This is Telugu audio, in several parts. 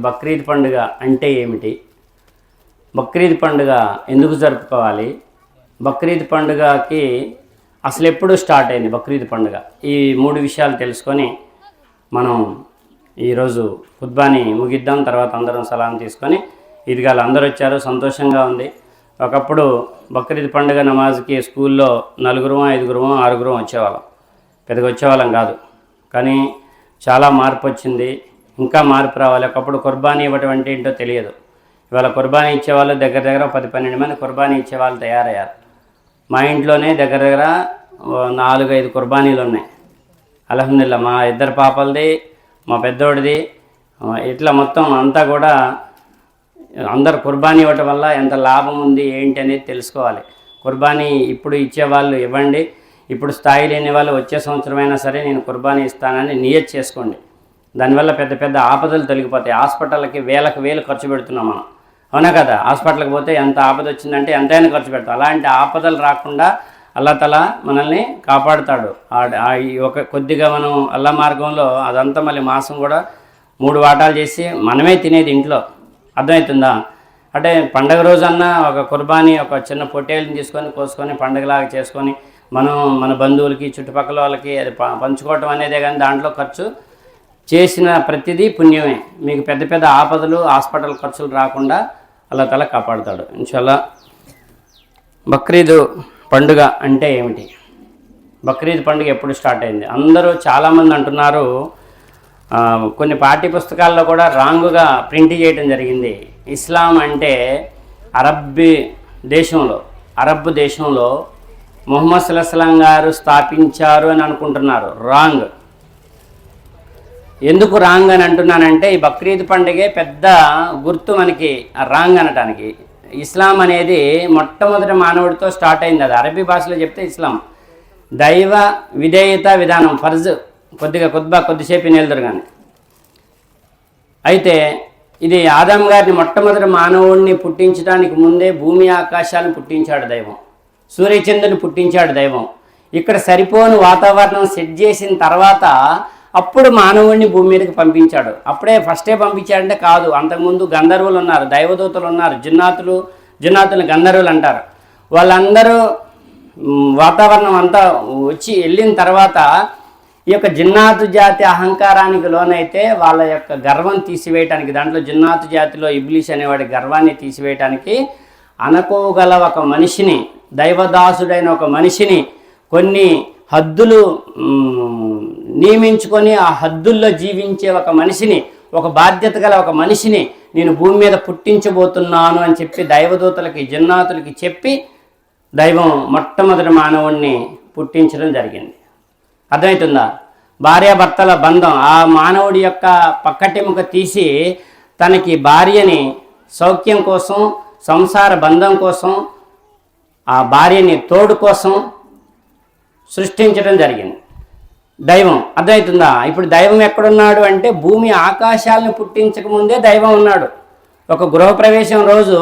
బక్రీద్ పండుగ అంటే ఏమిటి? బక్రీద్ పండుగ ఎందుకు జరుపుకోవాలి? బక్రీద్ పండుగకి అసలు ఎప్పుడు స్టార్ట్ అయింది బక్రీద్ పండుగ? ఈ మూడు విషయాలు తెలుసుకొని మనం ఈరోజు ఖుత్బాని ముగిద్దాం. తర్వాత అందరం సలాం తీసుకొని ఈద్గాలు అందరూ వచ్చారు, సంతోషంగా ఉంది. ఒకప్పుడు బక్రీద్ పండుగ నమాజ్కి స్కూల్లో 4, 5, 6 వచ్చేవాళ్ళం. పెద్దగా వచ్చేవాళ్ళం కాదు, కానీ చాలా మార్పు వచ్చింది. ఇంకా మార్పు రావాలి. ఒకప్పుడు కుర్బానీ ఇవ్వటం అంటే ఏంటో తెలియదు. ఇవాళ కుర్బానీ ఇచ్చేవాళ్ళు దగ్గర 10-12 మంది కుర్బానీ ఇచ్చేవాళ్ళు తయారయ్యారు. మా ఇంట్లోనే దగ్గర 4-5 కుర్బానీలు ఉన్నాయి. అల్హమ్దులిల్లాహ్. మా 2 పాపలది, మా పెద్దోడిది, ఇట్లా మొత్తం అంతా కూడా అందరు కుర్బానీ ఇవ్వటం వల్ల ఎంత లాభం ఉంది ఏంటి అనేది తెలుసుకోవాలి. కుర్బానీ ఇప్పుడు ఇచ్చేవాళ్ళు ఇవ్వండి. ఇప్పుడు స్థాయి లేని వాళ్ళు వచ్చే సంవత్సరమైనా సరే నేను కుర్బానీ ఇస్తానని నియత్ చేసుకోండి. దానివల్ల పెద్ద పెద్ద ఆపదలు తొలగిపోతాయి. హాస్పిటల్కి వేలు ఖర్చు పెడుతున్నాం మనం, అవునా కదా? హాస్పిటల్కి పోతే ఎంత ఆపద వచ్చిందంటే ఎంతైనా ఖర్చు పెడతాం. అలాంటి ఆపదలు రాకుండా అల్లాహ్ తఆలా మనల్ని కాపాడుతాడు. ఒక కొద్దిగా మనం అల్లా మార్గంలో అదంతా మళ్ళీ మాసం కూడా 3 వాటాలు చేసి మనమే తినేది ఇంట్లో. అర్థమవుతుందా? అంటే పండగ రోజన్నా ఒక కుర్బానీ ఒక చిన్న పొట్టేలుని తీసుకొని కోసుకొని పండగలాగా చేసుకొని మనం మన బంధువులకి చుట్టుపక్కల వాళ్ళకి అది పంచుకోవటం అనేదే. కానీ దాంట్లో ఖర్చు చేసిన ప్రతిదీ పుణ్యమే. మీకు పెద్ద పెద్ద ఆపదలు హాస్పిటల్ ఖర్చులు రాకుండా అల్లాహ్ తఆలా కాపాడుతాడు ఇన్షాల్లా. బక్రీద్ పండుగ అంటే ఏమిటి? బక్రీద్ పండుగ ఎప్పుడు స్టార్ట్ అయింది? అందరూ చాలామంది అంటున్నారు, కొన్ని పాఠ్య పుస్తకాల్లో కూడా రాంగుగా ప్రింట్ చేయడం జరిగింది. ఇస్లాం అంటే అరబ్ దేశంలో ముహమ్మద్ సల్లల్లాహు అలైహి వసల్లం గారు స్థాపించారు అని అనుకుంటున్నారు. రాంగ్. ఎందుకు రాంగ్ అని అంటున్నానంటే ఈ బక్రీద్ పండుగే పెద్ద గుర్తు మనకి రాంగ్ అనటానికి. ఇస్లాం అనేది మొట్టమొదటి మానవుడితో స్టార్ట్ అయింది. అది అరబీ భాషలో చెప్తే ఇస్లాం దైవ విధేయత విధానం, ఫర్జ్. కొద్దిసేపు వినేళ్తారు కానీ. అయితే ఇది ఆదం గారిని మొట్టమొదటి మానవుడిని పుట్టించడానికి ముందే భూమి ఆకాశాలను పుట్టించాడు దైవం. సూర్యచంద్రుని పుట్టించాడు దైవం. ఇక్కడ సరిపోని వాతావరణం సెట్ చేసిన తర్వాత అప్పుడు మానవుడిని భూమి మీదకి పంపించాడు. అప్పుడే ఫస్టే పంపించాడంటే కాదు, అంతకుముందు గంధర్వులు ఉన్నారు, దైవదూతలు ఉన్నారు, జిన్నాతులు గంధర్వులు అంటారు. వాళ్ళందరూ వాతావరణం అంతా వచ్చి వెళ్ళిన తర్వాత ఈ యొక్క జిన్నాతు జాతి అహంకారానికి లోనైతే వాళ్ళ యొక్క గర్వం తీసివేయటానికి, దాంట్లో జిన్నాతు జాతిలో ఇబ్లీస్ అనేవాడి గర్వాన్ని తీసివేయటానికి అనుకోగల ఒక మనిషిని, దైవదాసుడైన ఒక మనిషిని కొన్ని హద్దులు నియమించుకొని ఆ హద్దుల్లో జీవించే ఒక మనిషిని, ఒక బాధ్యత గల ఒక మనిషిని నేను భూమి మీద పుట్టించబోతున్నాను అని చెప్పి దైవదూతలకి జిన్నాతులకి చెప్పి దైవం మొట్టమొదటి మానవుణ్ణి పుట్టించడం జరిగింది. అర్థమవుతుందా? భార్యాభర్తల బంధం, ఆ మానవుడి యొక్క పక్కటెముక తీసి తనకి భార్యని సౌఖ్యం కోసం, సంసార బంధం కోసం, ఆ భార్యని తోడు కోసం సృష్టించడం జరిగింది దైవం. అర్థమవుతుందా? ఇప్పుడు దైవం ఎక్కడున్నాడు అంటే భూమి ఆకాశాలను పుట్టించకముందే దైవం ఉన్నాడు. ఒక గృహప్రవేశం రోజు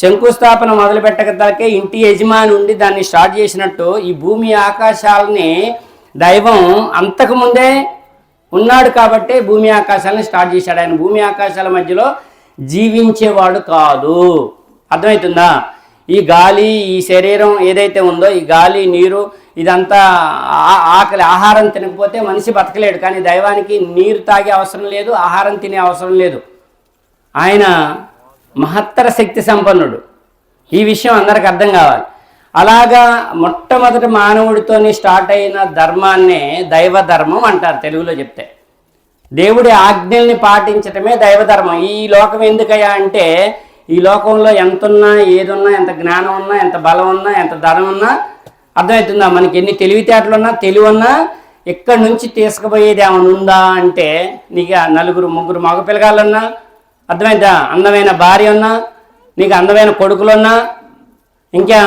శంకుస్థాపన మొదలు పెట్టకదాకే ఇంటి యజమాని ఉండి దాన్ని స్టార్ట్ చేసినట్టు ఈ భూమి ఆకాశాలని దైవం అంతకుముందే ఉన్నాడు కాబట్టే భూమి ఆకాశాలను స్టార్ట్ చేశాడు. ఆయన భూమి ఆకాశాల మధ్యలో జీవించేవాడు కాదు. అర్థమవుతుందా? ఈ గాలి, ఈ శరీరం ఏదైతే ఉందో, ఈ గాలి, నీరు, ఇదంతా ఆకలి, ఆహారం తినకపోతే మనిషి బతకలేడు. కానీ దైవానికి నీరు తాగే అవసరం లేదు, ఆహారం తినే అవసరం లేదు. ఆయన మహత్తర శక్తి సంపన్నుడు. ఈ విషయం అందరికి అర్థం కావాలి. అలాగా మొట్టమొదటి మానవుడితోని స్టార్ట్ అయిన ధర్మాన్నే దైవ ధర్మం అంటారు తెలుగులో చెప్తే. దేవుడి ఆజ్ఞల్ని పాటించటమే దైవధర్మం. ఈ లోకం ఎందుకయ్యా అంటే ఈ లోకంలో ఎంతున్నా, ఏదున్నా, ఎంత జ్ఞానం ఉన్నా, ఎంత బలం ఉన్నా, ఎంత ధనం ఉన్నా, అర్థమవుతుందా? మనకి ఎన్ని తెలివితేటలున్నా, తెలివున్నా ఎక్కడి నుంచి తీసుకుపోయేది ఏమైనా ఉందా అంటే నీకు 4-3 మగ పిల్లగాళ్ళున్నా, అర్థమైందా? అందమైన భార్య ఉన్నా, నీకు అందమైన కొడుకులున్నా, ఇంకా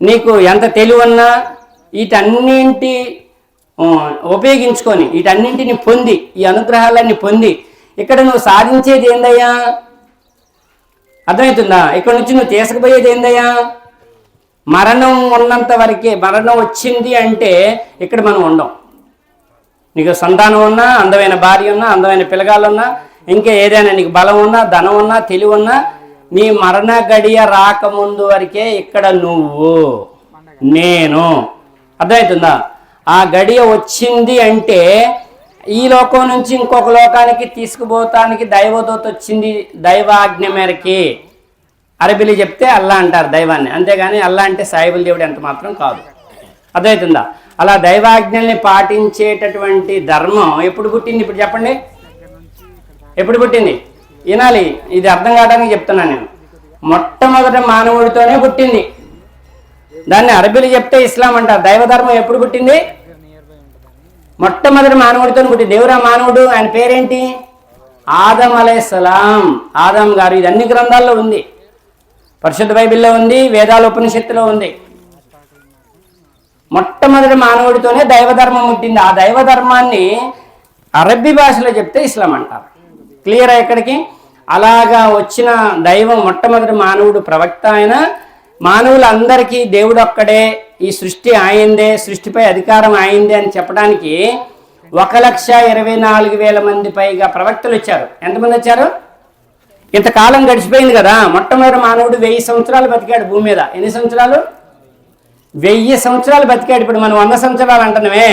నీకు ఎంత తెలివి ఉన్నా, వీటన్నింటి ఉపయోగించుకొని వీటన్నింటిని పొంది, ఈ అనుగ్రహాలన్నీ పొంది ఇక్కడ నువ్వు సాధించేది ఏందయ్యా? అర్థమవుతుందా? ఇక్కడ నుంచి నువ్వు తీసుకుపోయేది ఏందయ్యా? మరణం ఉన్నంత వరకే. మరణం వచ్చింది అంటే ఇక్కడ మనం ఉండం. నీకు సంతానం ఉన్నా, అందమైన భార్య ఉన్నా, అందమైన పిల్లగాళ్ళు ఉన్నా, ఇంకా ఏదైనా నీకు బలం ఉన్నా, ధనం ఉన్నా, తెలివి ఉన్నా, నీ మరణ గడియ రాకముందు వరకే ఇక్కడ నువ్వు నేను. అర్థమవుతుందా? ఆ గడియ వచ్చింది అంటే ఈ లోకం నుంచి ఇంకొక లోకానికి తీసుకుపోతానికి దైవదూత వచ్చింది, దైవాజ్ఞ మేరకి. అరబీలు చెప్తే అల్లా అంటారు దైవాన్ని, అంతేగాని అల్లా అంటే సాయిబుల్ దేవుడు ఎంత మాత్రం కాదు. అర్థమవుతుందా? అలా దైవాజ్ఞల్ని పాటించేటటువంటి ధర్మం ఎప్పుడు పుట్టింది? ఇప్పుడు చెప్పండి, ఎప్పుడు పుట్టింది? వినాలి, ఇది అర్థం కావడానికి చెప్తున్నాను నేను. మొట్టమొదట మానవుడితోనే పుట్టింది. దాన్ని అరబీలు చెప్తే ఇస్లాం అంటారు. దైవధర్మం ఎప్పుడు పుట్టింది? మొట్టమొదటి మానవుడితో పుట్టింది. దేవురా మానవుడు, ఆయన పేరేంటి? ఆదం అలైహిస్సలాం. ఆదం గారు. ఇది అన్ని గ్రంథాల్లో ఉంది, పరిశుద్ధ బైబిల్లో ఉంది, వేదాల ఉపనిషత్తులో ఉంది. మొట్టమొదటి మానవుడితోనే దైవధర్మం పుట్టింది. ఆ దైవధర్మాన్ని అరబ్బీ భాషలో చెప్తే ఇస్లాం అంటారు. క్లియర్ ఎక్కడికి? అలాగా వచ్చిన దైవం మొట్టమొదటి మానవుడు ప్రవక్త. ఆయన మానవులందరికీ దేవుడు ఒక్కడే, ఈ సృష్టి ఆయిందే, సృష్టిపై అధికారం ఆయిందే అని చెప్పడానికి 1,24,000 మంది పైగా ప్రవక్తలు వచ్చారు. ఎంతమంది వచ్చారు? ఇంతకాలం గడిచిపోయింది కదా. మొట్టమొదటి మానవుడు 1000 సంవత్సరాలు బతికాడు భూమి మీద. ఎన్ని సంవత్సరాలు? 1000 సంవత్సరాలు బతికాడు. ఇప్పుడు మనం 100 సంవత్సరాలు అంటున్నామే.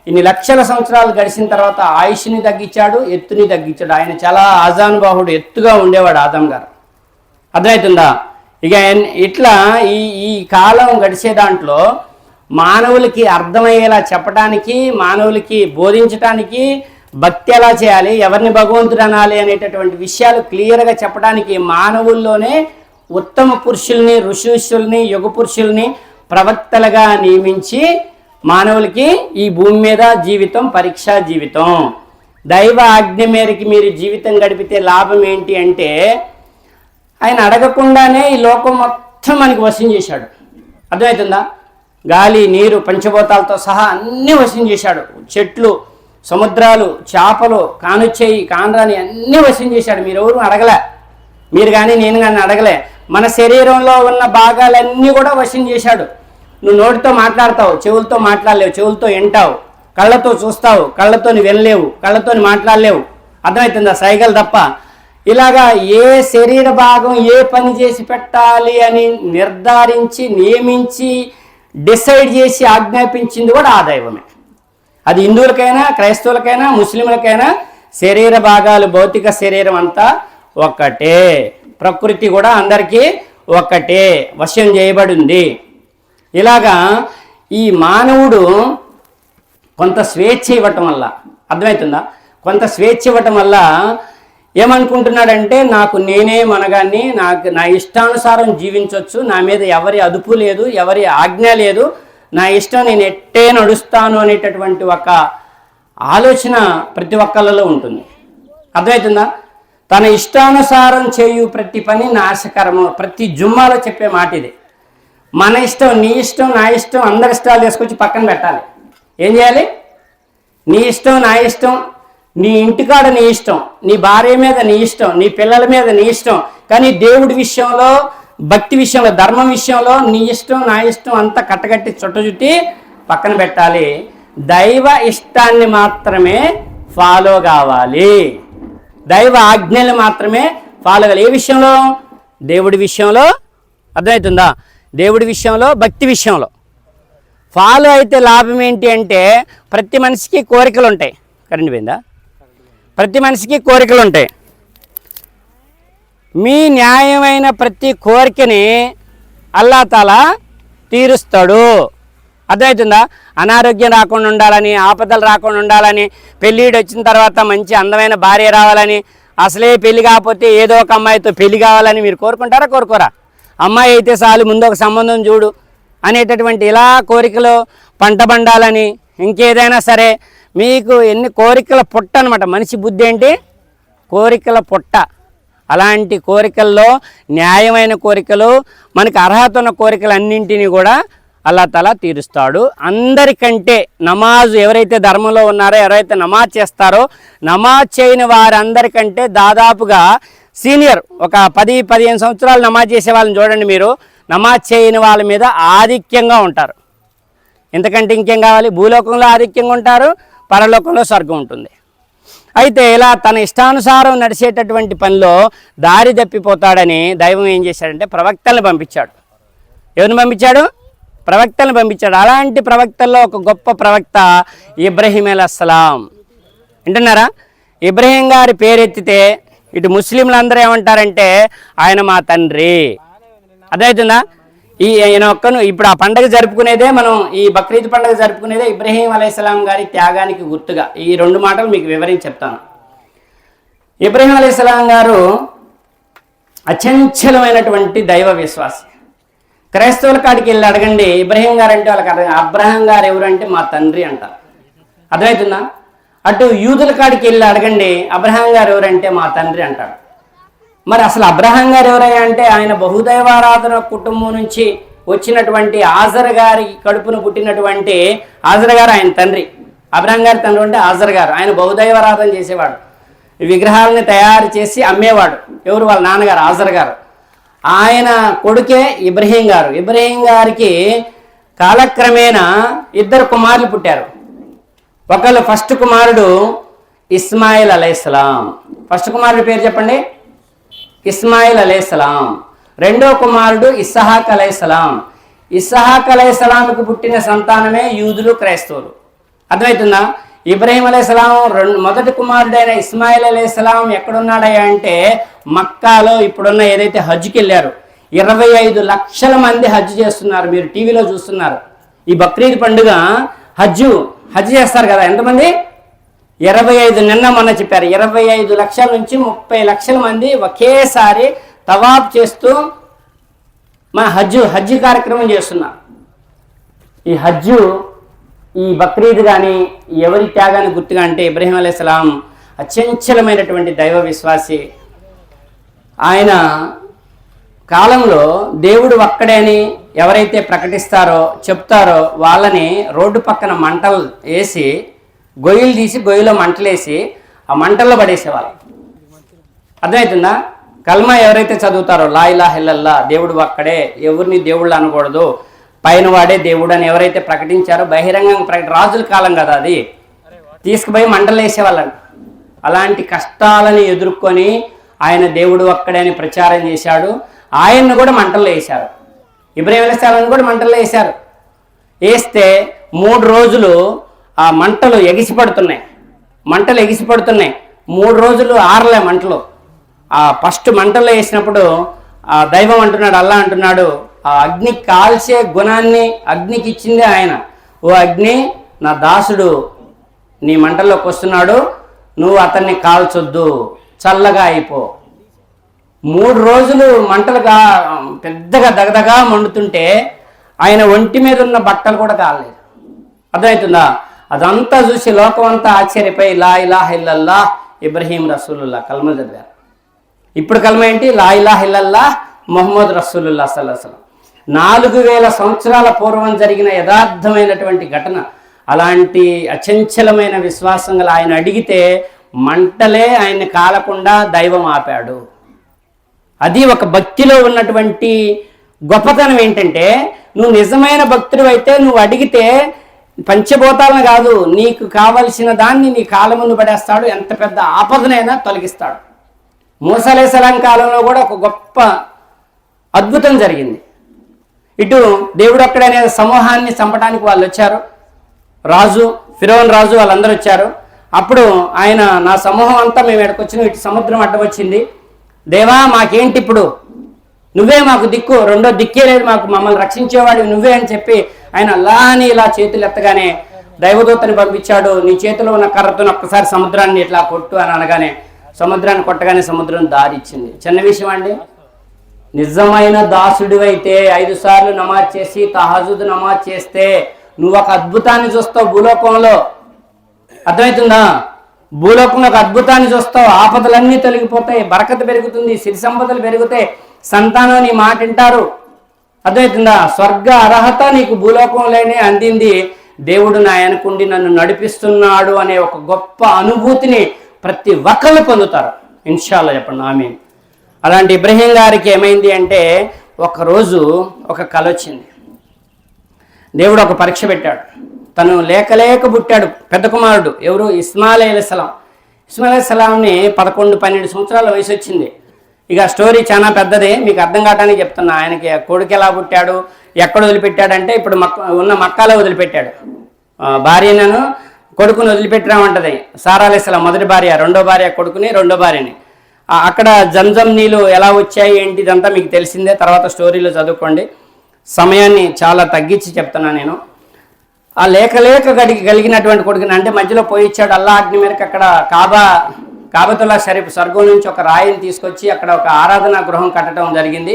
ఇన్ని లక్షల సంవత్సరాలు గడిచిన తర్వాత ఆయుష్ని తగ్గించాడు, ఎత్తుని తగ్గించాడు. ఆయన చాలా ఆజానుబాహుడు, ఎత్తుగా ఉండేవాడు ఆదం గారు. అర్థమవుతుందా? ఇక ఇట్లా ఈ కాలం గడిచే దాంట్లో మానవులకి అర్థమయ్యేలా చెప్పడానికి, మానవులకి బోధించడానికి, భక్తి ఎలా చేయాలి, ఎవరిని భగవంతుడు అనాలి అనేటటువంటి విషయాలు క్లియర్గా చెప్పడానికి మానవుల్లోనే ఉత్తమ పురుషుల్ని, ఋషుల్ని, యుగ పురుషుల్ని ప్రవక్తలుగా నియమించి మానవులకి ఈ భూమి మీద జీవితం పరీక్షా జీవితం. దైవ ఆజ్ఞ మేరకు మీరు జీవితం గడిపితే లాభం ఏంటి అంటే, ఆయన అడగకుండానే ఈ లోకం మొత్తం మనకి వశం చేశాడు. అర్థమవుతుందా? గాలి, నీరు, పంచభూతాలతో సహా అన్నీ వశం చేశాడు. చెట్లు, సముద్రాలు, చేపలు, కానుచేయి, కానరాని అన్నీ వశం చేశాడు. మీరు ఎవరు అడగలే, మీరు కానీ నేను కానీ అడగలే. మన శరీరంలో ఉన్న భాగాలన్నీ కూడా వశం చేశాడు. నువ్వు నోటితో మాట్లాడతావు, చెవులతో మాట్లాడలేవు, చెవులతో వింటావు, కళ్ళతో చూస్తావు, కళ్ళతో వినలేవు, కళ్ళతో మాట్లాడలేవు. అర్థమవుతుందా? సైగలు తప్ప. ఇలాగా ఏ శరీర భాగం ఏ పని చేసి పెట్టాలి అని నిర్ధారించి, నియమించి, డిసైడ్ చేసి ఆజ్ఞాపించింది కూడా ఆ దైవమే. అది హిందువులకైనా, క్రైస్తవులకైనా, ముస్లింలకైనా శరీర భాగాలు, భౌతిక శరీరం అంతా ఒక్కటే. ప్రకృతి కూడా అందరికీ ఒక్కటే, వశం చేయబడి ఉంది. ఇలాగా ఈ మానవుడు కొంత స్వేచ్ఛ ఇవ్వటం వల్ల, అర్థమవుతుందా? కొంత స్వేచ్ఛ ఇవ్వటం వల్ల ఏమనుకుంటున్నాడంటే, నాకు నేనే మనగాన్ని, నా ఇష్టానుసారం జీవించవచ్చు, నా మీద ఎవరి అదుపు లేదు, ఎవరి ఆజ్ఞ లేదు, నా ఇష్టం, నేను ఎట్టే నడుస్తాను అనేటటువంటి ఒక ఆలోచన ప్రతి ఒక్కళ్ళలో ఉంటుంది. అర్థమవుతుందా? తన ఇష్టానుసారం చేయు ప్రతి పని నాశకరము. ప్రతి జుమ్మాలో చెప్పే మాట ఇది. మన ఇష్టం, నీ ఇష్టం, నా ఇష్టం, అందరి ఇష్టాలు తీసుకొచ్చి పక్కన పెట్టాలి. ఏం చేయాలి? నీ ఇష్టం, నా ఇష్టం, నీ ఇంటికాడ నీ ఇష్టం, నీ భార్య మీద నీ ఇష్టం, నీ పిల్లల మీద నీ ఇష్టం. కానీ దేవుడి విషయంలో, భక్తి విషయంలో, ధర్మం విషయంలో నీ ఇష్టం, నా ఇష్టం అంతా కట్టగట్టి చుట్టచుట్టి పక్కన పెట్టాలి. దైవ ఇష్టాన్ని మాత్రమే ఫాలో కావాలి, దైవ ఆజ్ఞలు మాత్రమే ఫాలో కావాలి. ఏ విషయంలో? దేవుడి విషయంలో. అర్థమవుతుందా? దేవుడి విషయంలో, భక్తి విషయంలో ఫాలో అయితే లాభం ఏంటి అంటే, ప్రతి మనిషికి కోరికలు ఉంటాయి. కరెంట్ పోయిందా? ప్రతి మనిషికి కోరికలు ఉంటాయి. మీ న్యాయమైన ప్రతి కోరికని అల్లా తాలా తీరుస్తాడు. అర్థమవుతుందా? అనారోగ్యం రాకుండా ఉండాలని, ఆపదలు రాకుండా ఉండాలని, పెళ్ళిడు వచ్చిన తర్వాత మంచి అందమైన భార్య రావాలని, అసలే పెళ్లి కాకపోతే ఏదో ఒక అమ్మాయితో పెళ్లి కావాలని మీరు కోరుకుంటారా? కోరుకోరా? అమ్మాయి అయితే చాలు, ముందు ఒక సంబంధం చూడు అనేటటువంటి ఇలా కోరికలు పంట పండాలని, ఇంకేదైనా సరే మీకు ఎన్ని కోరికల పుట్ట అనమాట. మనిషి బుద్ధి ఏంటి? కోరికల పుట్ట. అలాంటి కోరికల్లో న్యాయమైన కోరికలు, మనకు అర్హత ఉన్న కోరికలు అన్నింటినీ కూడా అల్లా తాలా తీరుస్తాడు. అందరికంటే నమాజ్ ఎవరైతే ధర్మంలో ఉన్నారో, ఎవరైతే నమాజ్ చేస్తారో, నమాజ్ చేయని వారందరికంటే దాదాపుగా సీనియర్, ఒక 10-15 సంవత్సరాలు నమాజ్ చేసే వాళ్ళని చూడండి మీరు, నమాజ్ చేయని వాళ్ళ మీద ఆధిక్యంగా ఉంటారు. ఇంతకంటే ఇంకేం కావాలి? భూలోకంలో ఆధిక్యంగా ఉంటారు, పరలోకంలో స్వర్గం ఉంటుంది. అయితే ఇలా తన ఇష్టానుసారం నడిచేటటువంటి పనిలో దారి తప్పిపోతాడని దైవం ఏం చేశాడంటే ప్రవక్తలను పంపించాడు. ఎవరిని పంపించాడు? ప్రవక్తలను పంపించాడు. అలాంటి ప్రవక్తల్లో ఒక గొప్ప ప్రవక్త ఇబ్రహీం అలైహిస్సలాం. వింటున్నారా? ఇబ్రహీం గారి పేరెత్తితే ఇటు ముస్లింలు అందరూ ఏమంటారంటే ఆయన మా తండ్రి. అర్థమవుతుందా? ఈయన ఒక్కను ఇప్పుడు ఆ పండుగ జరుపుకునేదే, మనం ఈ బక్రీద్ పండుగ జరుపుకునేదే ఇబ్రహీం అలైహిస్సలాం గారి త్యాగానికి గుర్తుగా. ఈ 2 మాటలు మీకు వివరించి చెప్తాను. ఇబ్రహీం అలైహిస్సలాం గారు అచంచలమైనటువంటి దైవ విశ్వాసి. క్రైస్తవుల కాడికి వెళ్ళి అడగండి ఇబ్రహీం గారు అంటే వాళ్ళకి అర్థం. అబ్రహాం గారు ఎవరంటే మా తండ్రి అంటారు. అర్థమవుతుందా? అటు యూదుల కాడికి వెళ్ళి అడగండి అబ్రహాం గారు ఎవరంటే మా తండ్రి అంటాడు. మరి అసలు అబ్రహాం గారు ఎవరయ్యా అంటే ఆయన బహుదైవారాధన కుటుంబం నుంచి వచ్చినటువంటి ఆజర్ గారి కడుపును పుట్టినటువంటి ఆజర్ గారు ఆయన తండ్రి. అబ్రహాం గారి తండ్రి అంటే ఆజర్ గారు. ఆయన బహుదైవారాధన చేసేవాడు, విగ్రహాలని తయారు చేసి అమ్మేవాడు. ఎవరు? వాళ్ళ నాన్నగారు ఆజర్ గారు. ఆయన కొడుకే ఇబ్రహీం గారు. ఇబ్రహీం గారికి కాలక్రమేణా 2 కుమారులు పుట్టారు. ఒకళ్ళు ఫస్ట్ కుమారుడు ఇస్మాయిల్ అలైహిస్సలాం. ఫస్ట్ కుమారుడి పేరు చెప్పండి, ఇస్మాయిల్ అలైహిస్సలాం. రెండో కుమారుడు ఇస్హాక్ అలైహిస్సలాం. ఇస్హాక్ అలైహిస్సలాంకి పుట్టిన సంతానమే యూదులు, క్రైస్తవులు. అర్థమవుతుందా? ఇబ్రహీం అలైహిస్సలాం మొదటి కుమారుడైన ఇస్మాయిల్ అలైహిస్సలాం ఎక్కడున్నాడయ్యా అంటే మక్కాలో. ఇప్పుడున్న ఏదైతే హజ్కి వెళ్ళారు 25 లక్షల మంది హజ్ చేస్తున్నారు. మీరు టీవీలో చూస్తున్నారు. ఈ బక్రీద్ పండుగ హజ్ చేస్తారు కదా. ఎంతమంది? 25. నిన్న మొన్న చెప్పారు 25 లక్షల నుంచి 30 లక్షల మంది ఒకేసారి తవాఫ్ చేస్తూ మన హజ్ కార్యక్రమం చేస్తున్నారు. ఈ ఈ బక్రీద్ కానీ ఎవరి త్యాగానికి గుర్తుగా అంటే ఇబ్రహీం అలైహిస్సలాం అచంచలమైనటువంటి దైవ విశ్వాసి. ఆయన కాలంలో దేవుడు ఒక్కడే అని ఎవరైతే ప్రకటిస్తారో చెప్తారో వాళ్ళని రోడ్డు పక్కన మంటలు వేసి గొయ్యలు తీసి గొయ్యిలో మంటలేసి ఆ మంటల్లో పడేసేవాళ్ళు. అర్థమవుతుందా? కల్మా ఎవరైతే చదువుతారో లా ఇలాహ ఇల్లల్లా దేవుడు ఒక్కడే, ఎవరిని దేవుళ్ళు అనకూడదు, పైన వాడే దేవుడు అని ఎవరైతే ప్రకటించారో బహిరంగంగా రాజుల కాలం కదా అది, తీసుకుపోయి మంటలు వేసేవాళ్ళంట. అలాంటి కష్టాలని ఎదుర్కొని ఆయన దేవుడు ఒక్కడే అని ప్రచారం చేశాడు. ఆయన్ను కూడా మంటల్లో వేశారు. ఇబ్రహీం అలైహిస్సలాం కూడా మంటల్లో వేశారు. వేస్తే 3 రోజులు ఆ మంటలు ఎగిసిపడుతున్నాయి. 3 రోజులు ఆరలే మంటలు. ఆ ఫస్ట్ మంటల్లో వేసినప్పుడు ఆ దైవం అంటున్నాడు, అల్లా అంటున్నాడు, ఆ అగ్ని కాల్చే గుణాన్ని అగ్నికి ఇచ్చిందే ఆయన. ఓ అగ్ని, నా దాసుడు నీ మంటల్లోకి వస్తున్నాడు, నువ్వు అతన్ని కాల్చొద్దు, చల్లగా అయిపో. 3 రోజులు మంటలుగా పెద్దగా దగదగా మండుతుంటే ఆయన ఒంటి మీద ఉన్న బట్టలు కూడా కాలేదు. అర్థమవుతుందా? అదంతా చూసి లోకం అంతా ఆశ్చర్యపోయి లా ఇలాహ ఇల్లల్లా ఇబ్రహీం రసూలుల్లా కల్మ చదివారు. ఇప్పుడు కల్మ ఏంటి? లా ఇలాహ ఇల్లల్లా ముహమ్మద్ రసూలుల్లా సల్లల్లాహు అలైహి వసల్లం. 4000 సంవత్సరాల పూర్వం జరిగిన యథార్థమైనటువంటి ఘటన. అలాంటి అచంచలమైన విశ్వాసం గల ఆయన అడిగితే మంటలే ఆయన్ని కాలకుండా దైవం ఆపాడు. అది ఒక భక్తిలో ఉన్నటువంటి గొప్పతనం. ఏంటంటే నువ్వు నిజమైన భక్తుడు అయితే నువ్వు అడిగితే పంచభూతాలను కాదు, నీకు కావలసిన దాన్ని నీ కాళ్ళ ముందు పడేస్తాడు. ఎంత పెద్ద ఆపదనైనా తొలగిస్తాడు. మూసా అలైహిస్సలాం కాలంలో కూడా ఒక గొప్ప అద్భుతం జరిగింది. ఇటు దేవుడు అక్కడనే సమూహాన్ని చంపడానికి వాళ్ళు వచ్చారు. ఫిరౌన్ రాజు వాళ్ళందరూ వచ్చారు. అప్పుడు ఆయన, నా సమూహం అంతా మేము ఎక్కడికొచ్చినాం, ఇటు సముద్రం అడ్డం వచ్చింది, దేవా మాకేంటి ఇప్పుడు, నువ్వే మాకు దిక్కు, రెండో దిక్కే లేదు మాకు, మమ్మల్ని రక్షించేవాడివి నువ్వే అని చెప్పి ఆయన అలా అని ఇలా చేతులు ఎత్తగానే దైవదూతని పంపించాడు. నీ చేతిలో ఉన్న కర్రతో ఒక్కసారి సముద్రాన్ని ఇట్లా కొట్టు అని అనగానే సముద్రాన్ని కొట్టగానే సముద్రం దారి ఇచ్చింది. చిన్న విషయం అండి. నిజమైన దాసుడివైతే 5 సార్లు నమాజ్ చేసి తహజుద్ నమాజ్ చేస్తే నువ్వు ఒక అద్భుతాన్ని చూస్తావు భూలోకంలో. అర్థమవుతుందా? భూలోకంలో ఒక అద్భుతాన్ని చూస్తావు. ఆపదలన్నీ తొలగిపోతాయి, బరకత పెరుగుతుంది, సిరి సంపదలు పెరుగుతాయి, సంతానం నీ మాట వింటారు. అర్థమవుతుందా? స్వర్గ అర్హత నీకు భూలోకంలోనే అందింది. దేవుడు నా వెనకుండి నన్ను నడిపిస్తున్నాడు అనే ఒక గొప్ప అనుభూతిని ప్రతి ఒక్కళ్ళు పొందుతారు. ఇన్షాల్లా చెప్పండి ఆమీన్. అలాంటి ఇబ్రహీం గారికి ఏమైంది అంటే ఒకరోజు ఒక కల వచ్చింది. దేవుడు ఒక పరీక్ష పెట్టాడు. తను లేక పుట్టాడు పెద్ద కుమారుడు. ఎవరు? ఇస్మాయిల్ అలైహిస్సలాం. ఇస్మాయిల్ అలైహిస్సలాంని 11-12 సంవత్సరాల వయసు వచ్చింది. ఇక స్టోరీ చాలా పెద్దది, మీకు అర్థం కావడానికి చెప్తున్నా. ఆయనకి కొడుకు ఎలా పుట్టాడు, ఎక్కడ వదిలిపెట్టాడంటే ఇప్పుడు ఉన్న మక్కాలో వదిలిపెట్టాడు. భార్యను కొడుకుని వదిలిపెట్టిరామంటది సారా అలైహిస్సలాం, మొదటి భార్య, రెండో భార్య కొడుకుని, రెండో భార్యని. అక్కడ జంజం నీళ్ళు ఎలా వచ్చాయి ఏంటి ఇదంతా మీకు తెలిసిందే, తర్వాత స్టోరీలో చదువుకోండి. సమయాన్ని చాలా తగ్గించి చెప్తున్నా నేను. ఆ లేక కలిగినటువంటి కొడుకుని అంటే మధ్యలో పోయి ఇచ్చాడు అల్లా ఆజ్ఞ మేరకు. అక్కడ కాబతుల్లా షరీఫ్ స్వర్గం నుంచి ఒక రాయిని తీసుకొచ్చి అక్కడ ఒక ఆరాధనా గృహం కట్టడం జరిగింది.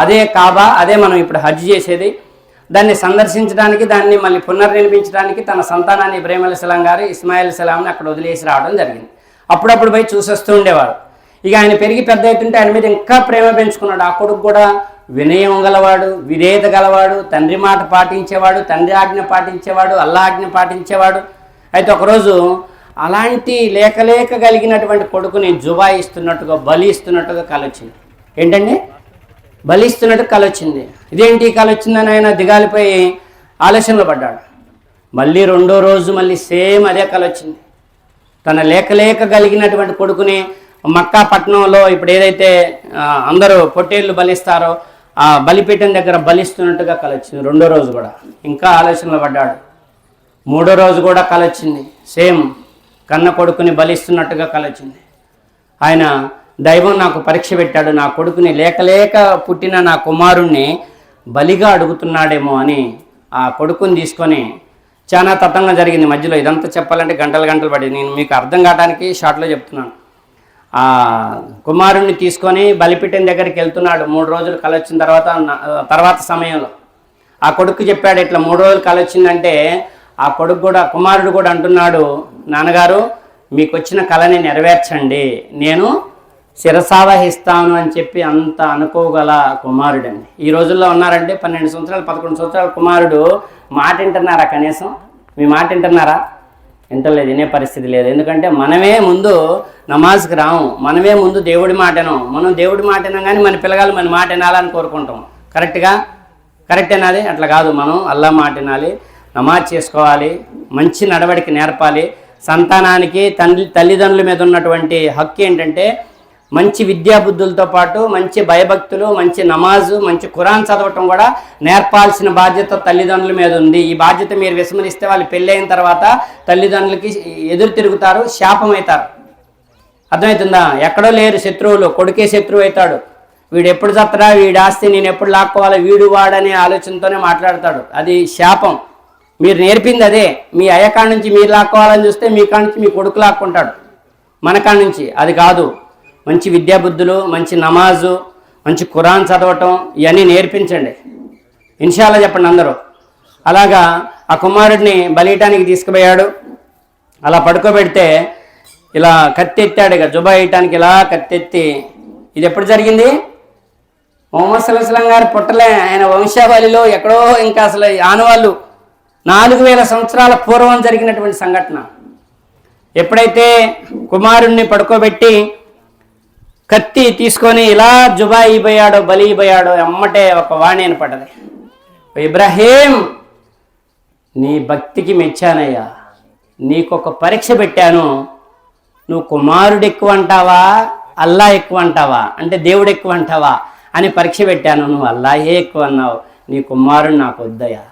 అదే కాబా, అదే మనం ఇప్పుడు హజ్ చేసేది. దాన్ని సందర్శించడానికి, దాన్ని మళ్ళీ పునర్నిర్మించడానికి తన సంతానాన్ని ఇబ్రాహీం అలైహిస్సలాం గారు ఇస్మాయిల్ అలైహిస్సలాంని అక్కడ వదిలేసి రావడం జరిగింది. అప్పుడప్పుడు పోయి చూసేస్తూ ఉండేవాడు. ఇక ఆయన పెరిగి పెద్ద అవుతుంటే ఆయన మీద ఇంకా ప్రేమ పెంచుకున్నాడు. ఆ కొడుకు కూడా వినయం గలవాడు, విధేయత గలవాడు, తండ్రి మాట పాటించేవాడు, తండ్రి ఆజ్ఞ పాటించేవాడు, అల్లా ఆజ్ఞ పాటించేవాడు. అయితే ఒకరోజు అలాంటి లేక కలిగినటువంటి కొడుకుని జుబాయిస్తున్నట్టుగా, బలి ఇస్తున్నట్టుగా కలొచ్చింది. ఏంటండి? బలి ఇస్తున్నట్టు కలొచ్చింది. ఇదేంటి కలొచ్చిందని ఆయన దిగాలిపోయి ఆలోచనలో పడ్డాడు. మళ్ళీ రెండో రోజు మళ్ళీ సేమ్ అదే కలొచ్చింది. తన లేక కలిగినటువంటి కొడుకుని మక్కా పట్టణంలో ఇప్పుడు ఏదైతే అందరూ పొట్టేళ్ళు బలిస్తారో ఆ బలిపీఠం దగ్గర బలిస్తున్నట్టుగా కలొచ్చింది. రెండో రోజు కూడా ఇంకా ఆలోచనలో పడ్డాడు. మూడో రోజు కూడా కలొచ్చింది, సేమ్ కన్న కొడుకుని బలిస్తున్నట్టుగా కలొచ్చింది. ఆయన దైవం నాకు పరీక్ష పెట్టాడు, నా కొడుకుని లేక పుట్టిన నా కుమారుణ్ణి బలిగా అడుగుతున్నాడేమో అని ఆ కొడుకుని తీసుకొని చాలా తతంగం జరిగింది. మధ్యలో ఇదంతా చెప్పాలంటే గంటలు పడింది. నేను మీకు అర్థం కావడానికి షార్ట్లో చెప్తున్నాను. ఆ కుమారుణ్ణి తీసుకొని బలిపీఠం దగ్గరికి వెళ్తున్నాడు. 3 రోజులు కలొచ్చిన తర్వాత సమయంలో ఆ కొడుకు చెప్పాడు, ఇట్లా 3 రోజులు కలొచ్చిందంటే ఆ కొడుకు కూడా, కుమారుడు కూడా అంటున్నాడు, నాన్నగారు మీకు వచ్చిన కళని నెరవేర్చండి, నేను శిరసావహిస్తాను అని చెప్పి అంత అనుకోగల కుమారుడండి. ఈ రోజుల్లో ఉన్నారంటే 12 సంవత్సరాలు 11 సంవత్సరాల కుమారుడు మాట వింటున్నారా? కనీసం మీ మాట వింటున్నారా? వింటలేదు, వినే పరిస్థితి లేదు. ఎందుకంటే మనమే ముందు నమాజ్కి రాము, మనమే ముందు దేవుడి మాటను, మనం దేవుడి మాట వినాం కానీ మన పిల్లగాలు మన మాట వినాలని కోరుకుంటాం. కరెక్టేనాది? అట్లా కాదు, మనం అల్లా మాట వినాలి, నమాజ్ చేసుకోవాలి, మంచి నడవడికి నేర్పాలి. సంతానానికి తల్లిదండ్రుల మీద ఉన్నటువంటి హక్కు ఏంటంటే మంచి విద్యాబుద్ధులతో పాటు మంచి భయభక్తులు, మంచి నమాజు, మంచి ఖురాన్ చదవటం కూడా నేర్పాల్సిన బాధ్యత తల్లిదండ్రుల మీద ఉంది. ఈ బాధ్యత మీరు విస్మరిస్తే వాళ్ళు పెళ్ళైన తర్వాత తల్లిదండ్రులకి ఎదురు తిరుగుతారు, శాపమవుతారు. అర్థమవుతుందా? ఎక్కడో లేరు శత్రువులు, కొడుకే శత్రువు అవుతాడు. వీడు ఎప్పుడు చత్తరా, వీడి ఆస్తి నేను ఎప్పుడు లాక్కోవాలా, వీడు వాడనే ఆలోచనతోనే మాట్లాడతాడు. అది శాపం. మీరు నేర్పింది అదే. మీ అయ్యకాడ నుంచి మీరు లాక్కోవాలని చూస్తే మీ కాడ నుంచి మీ కొడుకు లాక్కుంటాడు, మన కాడ నుంచి. అది కాదు. మంచి విద్యాబుద్ధులు, మంచి నమాజు, మంచి ఖురాన్ చదవటం ఇవన్నీ నేర్పించండి. ఇన్షాల్లా చెప్పండి అందరూ. అలాగా ఆ కుమారుడిని బలియటానికి తీసుకుపోయాడు. అలా పడుకోబెడితే ఇలా కత్తెత్తాడు. ఇక జుబా వేయటానికి ఇలా కత్తెత్తి, ఇది ఎప్పుడు జరిగింది? ముహమ్మద్ సల్లల్లాహు అలైహి వసల్లం గారు పుట్టలే, ఆయన వంశావళిలో ఎక్కడో ఇంకా అసలు ఆనవాళ్ళు 4000 సంవత్సరాల పూర్వం జరిగినటువంటి సంఘటన. ఎప్పుడైతే కుమారుణ్ణి పడుకోబెట్టి కత్తి తీసుకొని ఇలా జుబా అయిపోయాడో, బలి అయిపోయాడో, ఎమ్మటే ఒక వాణి అని పడ్డది. ఇబ్రాహీం, నీ భక్తికి మెచ్చానయ్యా, నీకొక పరీక్ష పెట్టాను. నువ్వు కుమారుడు ఎక్కువ అంటావా, అల్లా ఎక్కువ అంటావా, అంటే దేవుడు ఎక్కువ అంటావా అని పరీక్ష పెట్టాను. నువ్వు అల్లాహే ఎక్కువ అన్నావు, నీ కుమారుడు నాకు వద్దయ్యా.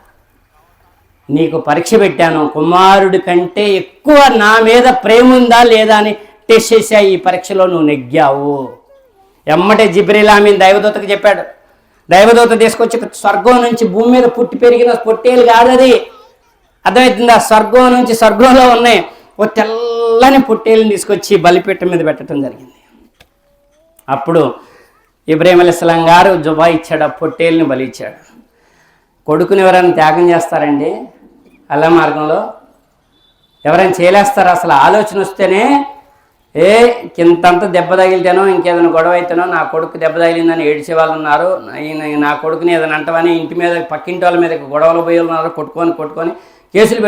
నీకు పరీక్ష పెట్టాను, కుమారుడి కంటే ఎక్కువ నా మీద ప్రేమ ఉందా లేదా అని టెస్ట్ చేసా. ఈ పరీక్షలో నువ్వు నెగ్గావు. ఎమ్మటే జిబ్రీల్ అమీన్ దైవదూతకు చెప్పాడు. దైవదూత తీసుకొచ్చి స్వర్గం నుంచి భూమి మీద పుట్టి పెరిగిన పొట్టేలు కాదు అది. అర్థమవుతుందా? స్వర్గం నుంచి, స్వర్గంలో ఉన్నాయి ఓ తెల్లని పొట్టేలుని తీసుకొచ్చి బలిపీఠం మీద పెట్టడం జరిగింది. అప్పుడు ఇబ్రాహీం అలైహిస్సలాం గారు జుబా ఇచ్చాడు, ఆ పొట్టేలుని బలి ఇచ్చాడు. కొడుకుని ఎవరైనా త్యాగం చేస్తారండి? అల్లా మార్గంలో ఎవరైనా చేయలేస్తారా? అసలు ఆలోచన వస్తేనే కింతంత దెబ్బ తగిలితేనో ఇంకేదైనా గొడవ అయితేనో, నా కొడుకు దెబ్బ తగిలిందని ఏడ్చే వాళ్ళు ఉన్నారు, నా కొడుకుని ఏదైనా అంటవని ఇంటి మీద పక్కింటి వాళ్ళ మీద గొడవలు పోయి ఉన్నారు, కొట్టుకొని కేసులు